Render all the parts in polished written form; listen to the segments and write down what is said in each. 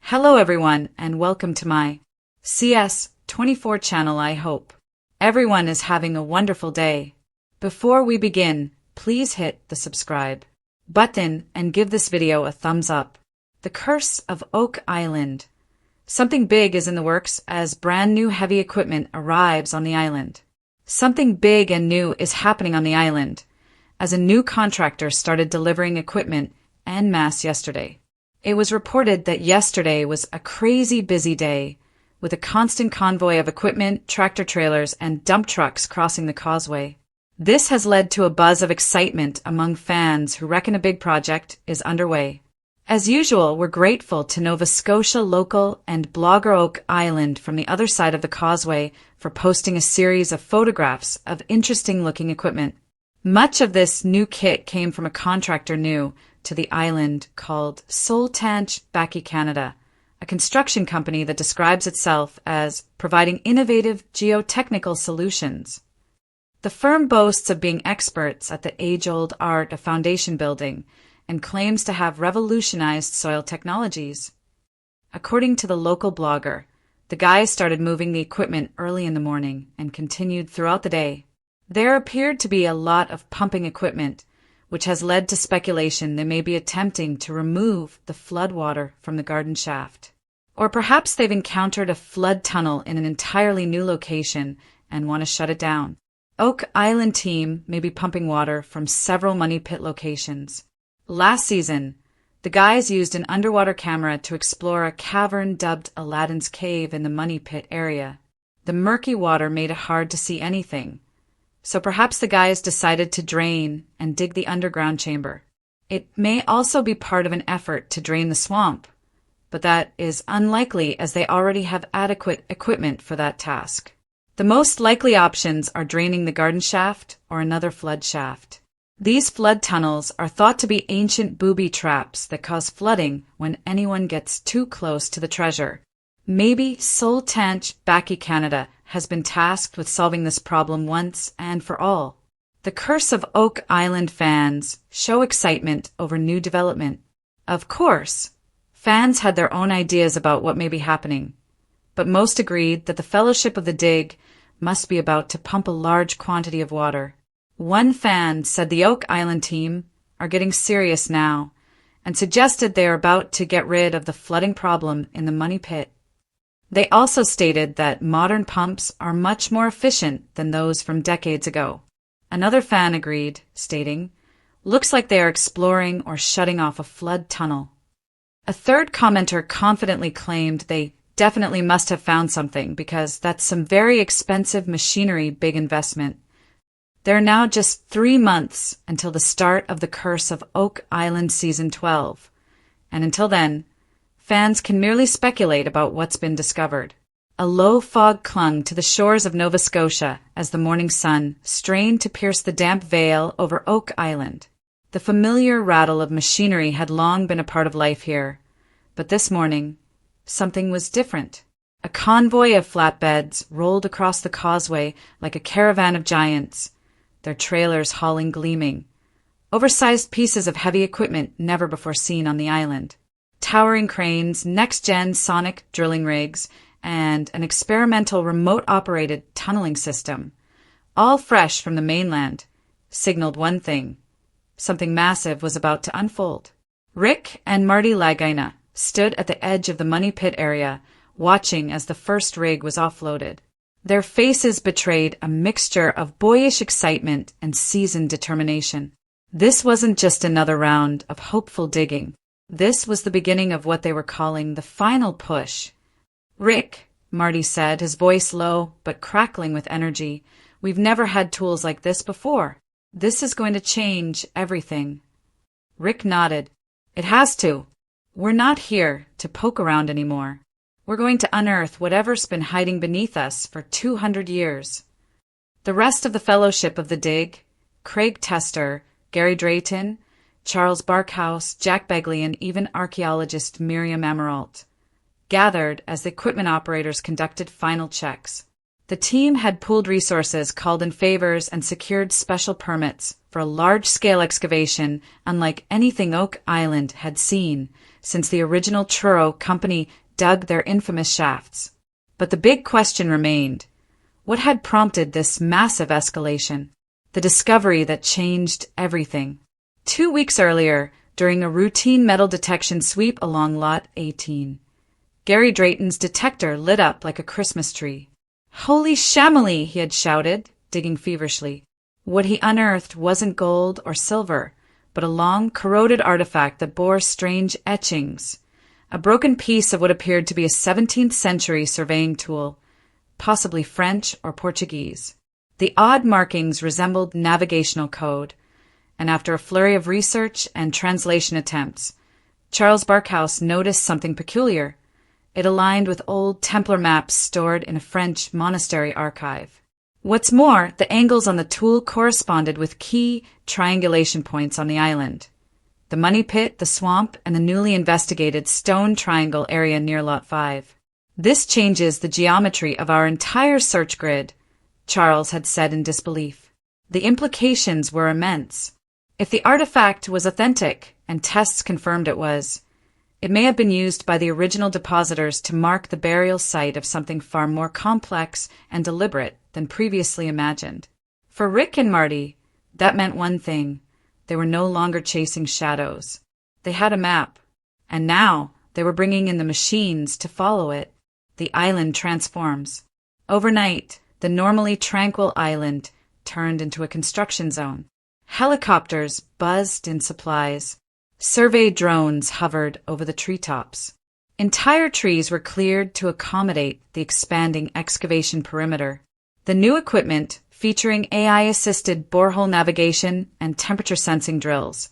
Hello everyone and welcome to my CS24 channel. I hope everyone is having a wonderful day. Before we begin, please hit the subscribe button and give this video a thumbs up. The Curse of Oak Island. Something big is in the works as brand new heavy equipment arrives on the island. Something big and new is happening on the island as a new contractor started delivering equipment en masse yesterday. It was reported that yesterday was a crazy busy day, with a constant convoy of equipment, tractor-trailers, and dump trucks crossing the causeway. This has led to a buzz of excitement among fans who reckon a big project is underway. As usual, we're grateful to Nova Scotia local and blogger Oak Island from the other side of the causeway for posting a series of photographs of interesting-looking equipment. Much of this new kit came from a contractor new to the island called Soltanche Baki Canada, a construction company that describes itself as providing innovative geotechnical solutions. The firm boasts of being experts at the age-old art of foundation building and claims to have revolutionized soil technologies. According to the local blogger, the guys started moving the equipment early in the morning and continued throughout the day. There appeared to be a lot of pumping equipment, which has led to speculation they may be attempting to remove the floodwater from the garden shaft. Or perhaps they've encountered a flood tunnel in an entirely new location and want to shut it down. Oak Island team may be pumping water from several money pit locations. Last season, the guys used an underwater camera to explore a cavern dubbed Aladdin's Cave in the money pit area. The murky water made it hard to see anything, so perhaps the guys decided to drain and dig the underground chamber. It may also be part of an effort to drain the swamp, but that is unlikely as they already have adequate equipment for that task. The most likely options are draining the garden shaft or another flood shaft. These flood tunnels are thought to be ancient booby traps that cause flooding when anyone gets too close to the treasure. Maybe Soltanche Baki Canada has been tasked with solving this problem once and for all. The Curse of Oak Island fans show excitement over new development. Of course, fans had their own ideas about what may be happening, but most agreed that the Fellowship of the Dig must be about to pump a large quantity of water. One fan said the Oak Island team are getting serious now and suggested they are about to get rid of the flooding problem in the money pit. They also stated that modern pumps are much more efficient than those from decades ago. Another fan agreed, stating, "Looks like they are exploring or shutting off a flood tunnel." A third commenter confidently claimed they definitely must have found something because that's some very expensive machinery, big investment. There are now just 3 months until the start of the Curse of Oak Island Season 12, and until then, fans can merely speculate about what's been discovered. A low fog clung to the shores of Nova Scotia as the morning sun strained to pierce the damp veil over Oak Island. The familiar rattle of machinery had long been a part of life here, but this morning, something was different. A convoy of flatbeds rolled across the causeway like a caravan of giants, their trailers hauling gleaming, oversized pieces of heavy equipment never before seen on the island. Towering cranes, next-gen sonic drilling rigs, and an experimental remote-operated tunneling system, all fresh from the mainland, signaled one thing. Something massive was about to unfold. Rick and Marty Lagaina stood at the edge of the money pit area, watching as the first rig was offloaded. Their faces betrayed a mixture of boyish excitement and seasoned determination. This wasn't just another round of hopeful digging. This was the beginning of what they were calling the final push. "Rick," Marty said, his voice low but crackling with energy, "we've never had tools like this before. This is going to change everything." Rick nodded. "It has to. We're not here to poke around anymore. We're going to unearth whatever's been hiding beneath us for 200 years. The rest of the Fellowship of the Dig, Craig Tester, Gary Drayton, Charles Barkhouse, Jack Begley, and even archaeologist Miriam Amirault gathered as the equipment operators conducted final checks. The team had pooled resources, called in favors, and secured special permits for a large-scale excavation unlike anything Oak Island had seen since the original Truro company dug their infamous shafts. But the big question remained. What had prompted this massive escalation? The discovery that changed everything. 2 weeks earlier, during a routine metal detection sweep along Lot 18, Gary Drayton's detector lit up like a Christmas tree. "Holy Shamily!" he had shouted, digging feverishly. What he unearthed wasn't gold or silver, but a long, corroded artifact that bore strange etchings. A broken piece of what appeared to be a 17th century surveying tool, possibly French or Portuguese. The odd markings resembled navigational code, and after a flurry of research and translation attempts, Charles Barkhouse noticed something peculiar. It aligned with old Templar maps stored in a French monastery archive. What's more, the angles on the tool corresponded with key triangulation points on the island. The money pit, the swamp, and the newly investigated Stone Triangle area near Lot 5. "This changes the geometry of our entire search grid," Charles had said in disbelief. The implications were immense. If the artifact was authentic, and tests confirmed it was, it may have been used by the original depositors to mark the burial site of something far more complex and deliberate than previously imagined. For Rick and Marty, that meant one thing. They were no longer chasing shadows. They had a map, and now they were bringing in the machines to follow it. The island transforms. Overnight, the normally tranquil island turned into a construction zone. Helicopters buzzed in supplies. Survey drones hovered over the treetops. Entire trees were cleared to accommodate the expanding excavation perimeter. The new equipment, featuring AI-assisted borehole navigation and temperature sensing drills,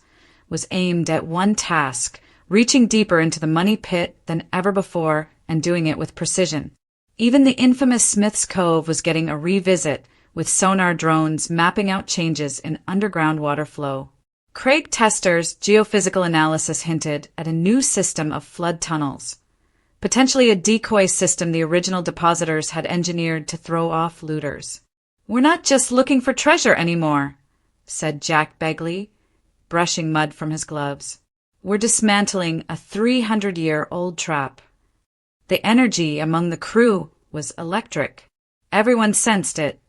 was aimed at one task, reaching deeper into the money pit than ever before and doing it with precision. Even the infamous Smith's Cove was getting a revisit, with sonar drones mapping out changes in underground water flow. Craig Tester's geophysical analysis hinted at a new system of flood tunnels, potentially a decoy system the original depositors had engineered to throw off looters. "We're not just looking for treasure anymore," said Jack Begley, brushing mud from his gloves. "We're dismantling a 300-year-old trap." The energy among the crew was electric. Everyone sensed it.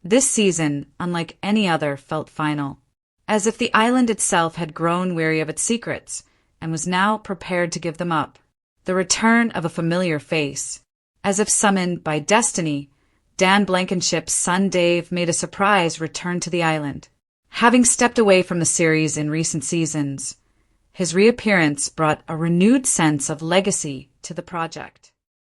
This season, unlike any other, felt final, as if the island itself had grown weary of its secrets and was now prepared to give them up. The return of a familiar face. As if summoned by destiny, Dan Blankenship's son Dave made a surprise return to the island. Having stepped away from the series in recent seasons, his reappearance brought a renewed sense of legacy to the project.